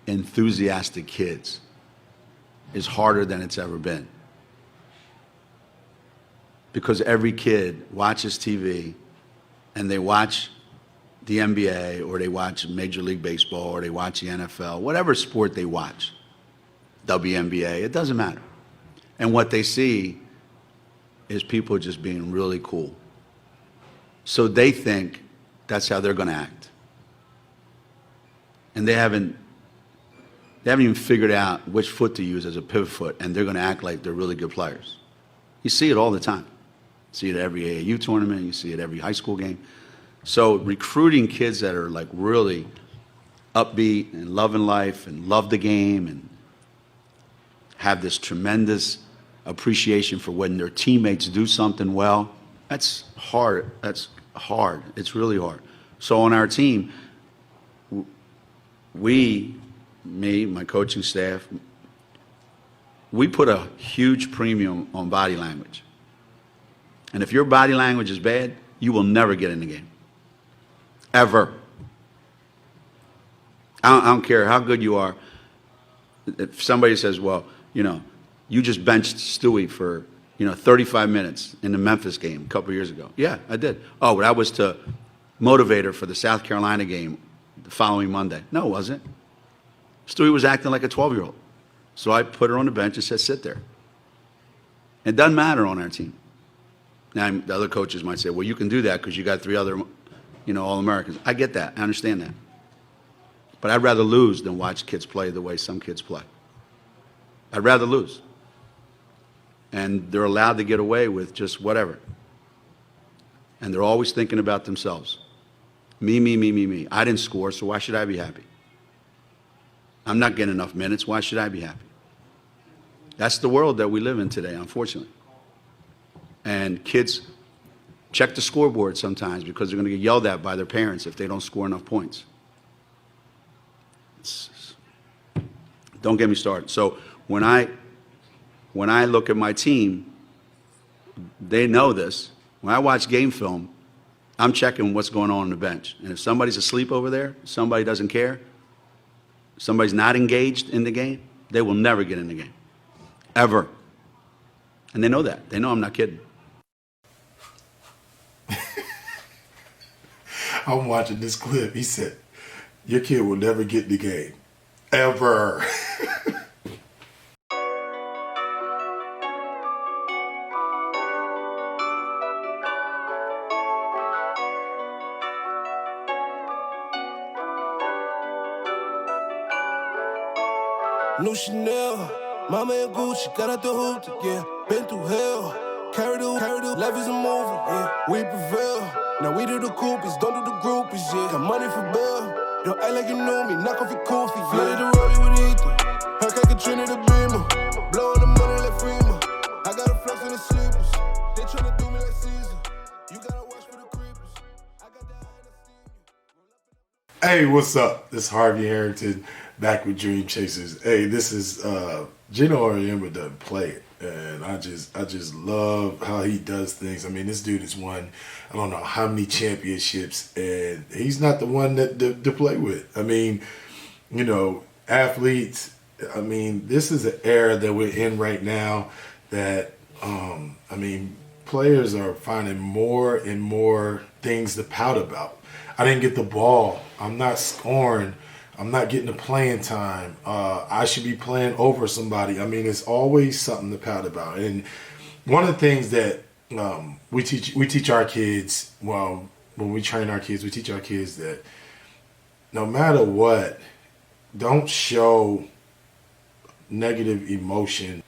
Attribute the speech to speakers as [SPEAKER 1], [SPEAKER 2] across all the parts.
[SPEAKER 1] enthusiastic kids is harder than it's ever been. Because every kid watches TV and they watch the NBA or they watch Major League Baseball or they watch the NFL, whatever sport they watch, WNBA, it doesn't matter. And what they see is people just being really cool. So they think that's how they're going to act. And they haven't even figured out which foot to use as a pivot foot, and they're going to act like they're really good players. You see it all the time. You see it at every AAU tournament. You see it every high school game. So recruiting kids that are like really upbeat and loving life and love the game and have this tremendous appreciation for when their teammates do something well, that's hard. That's hard. It's really hard. So on our team, me, my coaching staff, we put a huge premium on body language. And if your body language is bad, you will never get in the game. Ever. I don't care how good you are. If somebody says, well, you just benched Stewie for, 35 minutes in the Memphis game a couple years ago. Yeah, I did. Oh, but I was to motivate her for the South Carolina game the following Monday. No, it wasn't. Stewie was acting like a 12-year-old. So I put her on the bench and said, sit there. It doesn't matter on our team. Now, the other coaches might say, well, you can do that because you got 3 other, All-Americans. I get that. I understand that. But I'd rather lose than watch kids play the way some kids play. I'd rather lose. And they're allowed to get away with just whatever. And they're always thinking about themselves. Me, me, me, me, me. I didn't score, so why should I be happy? I'm not getting enough minutes. Why should I be happy? That's the world that we live in today, unfortunately. And kids check the scoreboard sometimes because they're going to get yelled at by their parents if they don't score enough points. Don't get me started. So when I look at my team, they know this. When I watch game film, I'm checking what's going on the bench. And if somebody's asleep over there, somebody doesn't care, somebody's not engaged in the game, they will never get in the game. Ever. And they know that. They know I'm not kidding.
[SPEAKER 2] I'm watching this clip. He said, your kid will never get in the game. Ever.
[SPEAKER 3] New Chanel, Mama and Gucci, got out the hoop, yeah. Been through hell, carry the life is a movie, yeah. We prevail, now we do the coupies, don't do the groupies, yeah. Got money for bail, don't act like you knew me, knock off your koofy, yeah. Flooded the rollie with Ethan, Hellcat Katrina the Beamer, blowing the money like Freeman. I got a flex in the sleepers, they tryna do me like Caesar. You gotta watch for the creepers, I got that
[SPEAKER 2] Hey, what's up? This is Harvey Harrington. Back with Dreamchasers. Hey, this is Gino Auriemma doesn't play it, and I just love how he does things. I mean, this dude has won I don't know how many championships, and he's not the one that to play with. I mean, athletes. I mean, this is an era that we're in right now that players are finding more and more things to pout about. I didn't get the ball. I'm not scoring. I'm not getting the playing time. I should be playing over somebody. I mean, it's always something to pout about. And one of the things that we teach our kids, well, when we train our kids, we teach our kids that no matter what, don't show negative emotion.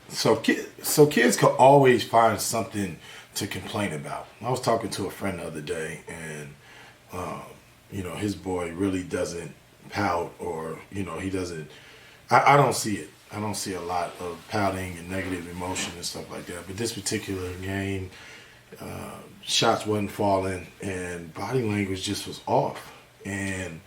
[SPEAKER 2] So kids can always find something to complain about. I was talking to a friend the other day, and his boy really doesn't pout, or he doesn't. I don't see it. I don't see a lot of pouting and negative emotion and stuff like that. But this particular game, shots wasn't falling, and body language just was off. And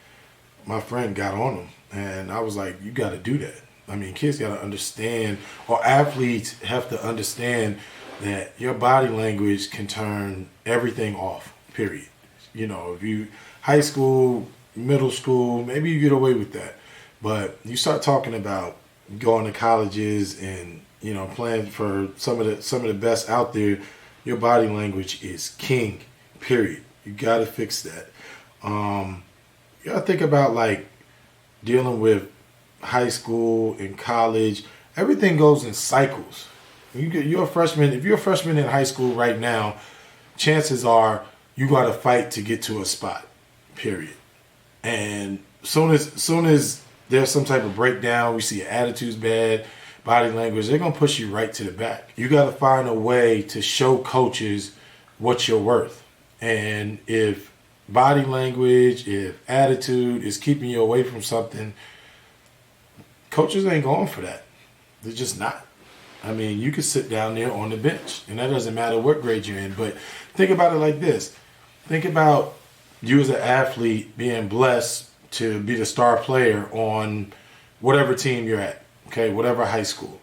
[SPEAKER 2] my friend got on him, and I was like, "You got to do that." I mean, kids got to understand, or athletes have to understand that your body language can turn everything off. Period. If you high school, middle school, maybe you get away with that. But you start talking about going to colleges and playing for some of the best out there. Your body language is king. Period. You got to fix that. You got to think about like dealing with high school and college. Everything goes in cycles. You're a freshman. If you're a freshman in high school right now, chances are you got to fight to get to a spot. Period. And soon as there's some type of breakdown, we see your attitude's bad, body language, they're gonna push you right to the back. You got to find a way to show coaches what you're worth. And if body language, if attitude is keeping you away from something, coaches ain't going for that. They're just not. I mean, you could sit down there on the bench, and that doesn't matter what grade you're in. But think about it like this. Think about you as an athlete being blessed to be the star player on whatever team you're at, okay, whatever high school.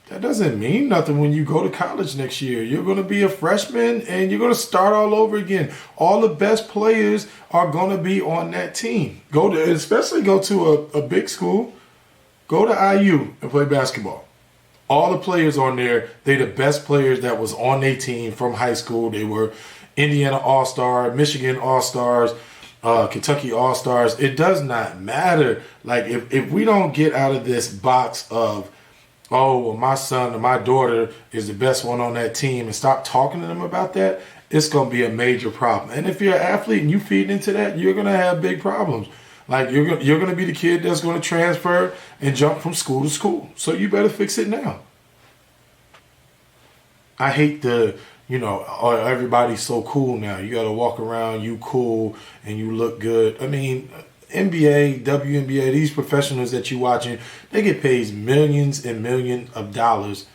[SPEAKER 2] That doesn't mean nothing when you go to college next year. You're going to be a freshman and you're going to start all over again. All the best players are going to be on that team. Especially go to a big school. Go to IU and play basketball. All the players on there, they the best players that was on their team from high school. They were Indiana All-Star, Michigan All-Stars, Kentucky All-Stars. It does not matter. Like, if we don't get out of this box of, oh, well, my son or my daughter is the best one on that team, and stop talking to them about that, it's going to be a major problem. And if you're an athlete and you feed into that, you're going to have big problems. Like, you're going to be the kid that's going to transfer and jump from school to school. So you better fix it now. I hate oh, everybody's so cool now. You got to walk around, you cool, and you look good. I mean, NBA, WNBA, these professionals that you're watching, they get paid millions and millions of dollars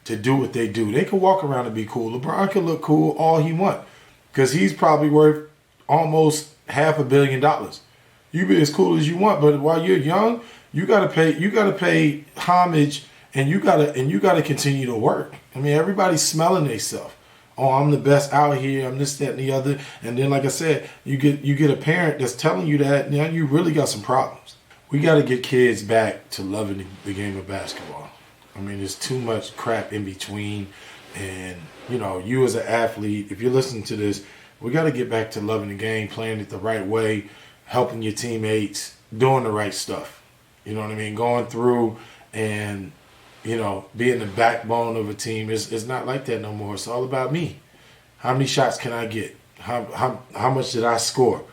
[SPEAKER 2] to do what they do. They can walk around and be cool. LeBron can look cool all he wants because he's probably worth almost $500 million. You be as cool as you want, but while you're young, you gotta pay homage, and you gotta continue to work. I mean, everybody's smelling themselves. Oh, I'm the best out here. I'm this, that, and the other. And then, like I said, you get a parent that's telling you that. Now you really got some problems. We got to get kids back to loving the game of basketball. I mean, there's too much crap in between. And you as an athlete, if you're listening to this, we got to get back to loving the game, playing it the right way, helping your teammates, doing the right stuff. You know what I mean? Going through and, being the backbone of a team. It's not like that no more. It's all about me. How many shots can I get? How much did I score?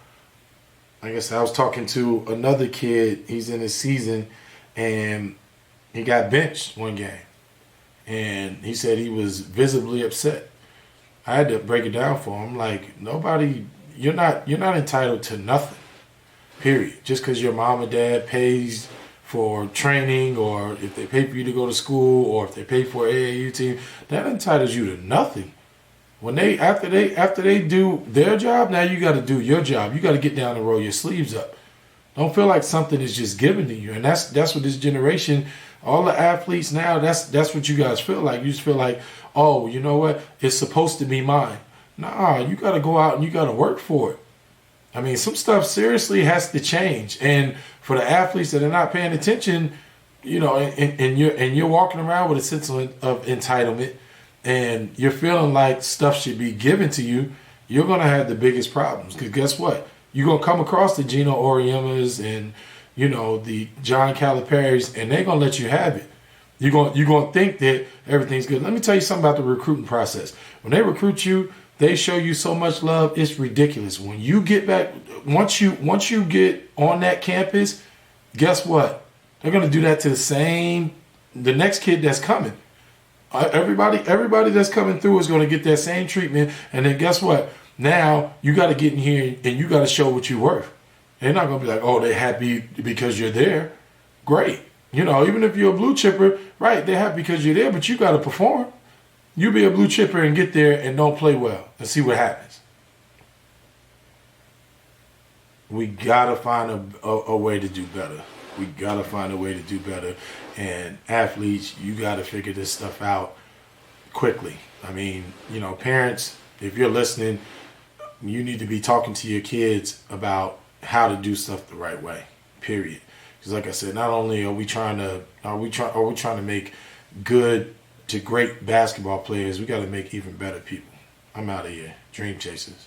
[SPEAKER 2] Like I said, I was talking to another kid. He's in his season, and he got benched one game. And he said he was visibly upset. I had to break it down for him. Like, you're not entitled to nothing, period. Just because your mom or dad pays for training, or if they pay for you to go to school, or if they pay for an AAU team, that entitles you to nothing. When after they do their job, now you got to do your job. You got to get down and roll your sleeves up. Don't feel like something is just given to you. And that's what this generation, all the athletes now, that's what you guys feel like. You just feel like, oh, you know what? It's supposed to be mine. Nah, you got to go out and you got to work for it. I mean, some stuff seriously has to change. And for the athletes that are not paying attention, and you're walking around with a sense of entitlement, and you're feeling like stuff should be given to you, you're going to have the biggest problems. Because guess what? You're going to come across the Gino Auriemmas and, the John Calipari's, and they're going to let you have it. You're going to think that everything's good. Let me tell you something about the recruiting process. When they recruit you, they show you so much love, it's ridiculous. When you get back, once you get on that campus, guess what? They're going to do that to the next kid that's coming. Everybody that's coming through is going to get that same treatment. And then guess what? Now you got to get in here and you got to show what you're worth. They're not going to be like, oh, they're happy because you're there. Great. Even if you're a blue chipper, right, they're happy because you're there, but you got to perform. You be a blue chipper and get there and don't play well and see what happens. We got to find a way to do better. We got to find a way to do better. And athletes, you got to figure this stuff out quickly. I mean, parents, if you're listening, you need to be talking to your kids about how to do stuff the right way. Period. Because like I said, not only are we trying to make good to great basketball players, we got to make even better people. I'm out of here. Dream Chasers.